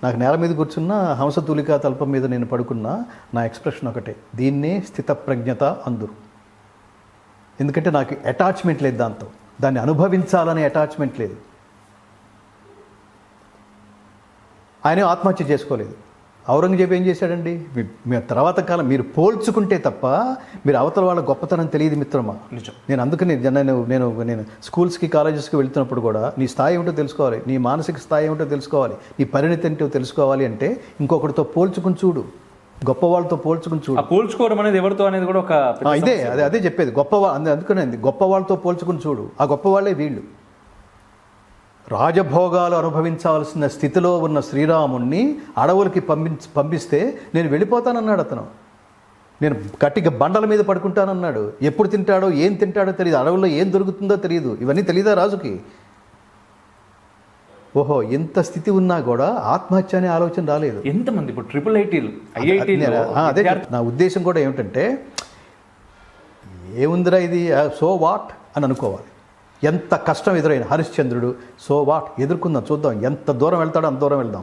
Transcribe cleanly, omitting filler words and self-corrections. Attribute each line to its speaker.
Speaker 1: నాకు నేల మీద కూర్చున్న హంసతూలికా తల్పం మీద నేను పడుకున్నా, నా ఎక్స్ప్రెషన్ ఒకటే, దీన్నే స్థితప్రజ్ఞత అందురు. ఎందుకంటే నాకు అటాచ్మెంట్ లేదు దాంతో, దాన్ని అనుభవించాలనే అటాచ్మెంట్ లేదు. ఆయన ఆత్మహత్య చేసుకోలేదు. ఔరంగజేబు ఏం చేశాడండి? మీ తర్వాత కాలం మీరు పోల్చుకుంటే తప్ప మీరు అవతల వాళ్ళ గొప్పతనం తెలియదు మిత్రమా. నేను అందుకని నేను స్కూల్స్కి కాలేజెస్కి వెళ్తున్నప్పుడు కూడా నీ స్థాయి ఏమిటో తెలుసుకోవాలి, నీ మానసిక స్థాయి ఏమిటో తెలుసుకోవాలి, నీ పరిణితి ఏంటో తెలుసుకోవాలి అంటే ఇంకొకరితో పోల్చుకుని చూడు, గొప్పవాళ్ళతో పోల్చుకుని చూడు.
Speaker 2: పోల్చుకోవడం అనేది ఎవరితో అనేది కూడా ఒక
Speaker 1: అదే చెప్పేది, అందుకనే గొప్ప వాళ్ళతో పోల్చుకుని చూడు, ఆ గొప్ప వాళ్ళే వీళ్ళు. రాజభోగాలు అనుభవించాల్సిన స్థితిలో ఉన్న శ్రీరాముణ్ణి అడవులకి పంపిస్తే నేను వెళ్ళిపోతానన్నాడు అతను. నేను గట్టిగా బండల మీద పడుకుంటానన్నాడు. ఎప్పుడు తింటాడో ఏం తింటాడో తెలియదు, అడవుల్లో ఏం దొరుకుతుందో తెలియదు. ఇవన్నీ తెలియదా రాజుకి? ఓహో, ఎంత స్థితి ఉన్నా కూడా ఆత్మహత్య అనే ఆలోచన రాలేదు.
Speaker 2: ఎంతమంది ఇప్పుడు ట్రిపుల్ ఐటీలు
Speaker 1: అదే నా ఉద్దేశం కూడా ఏమిటంటే, ఏముందిరా ఇది, సో వాట్ అని అనుకోవాలి. ఎంత కష్టం ఎదురైన హరిశ్చంద్రుడు, సో వాట్, ఎదుర్కొందాం, చూద్దాం, ఎంత దూరం వెళ్తాడో అంత దూరం వెళ్దాం.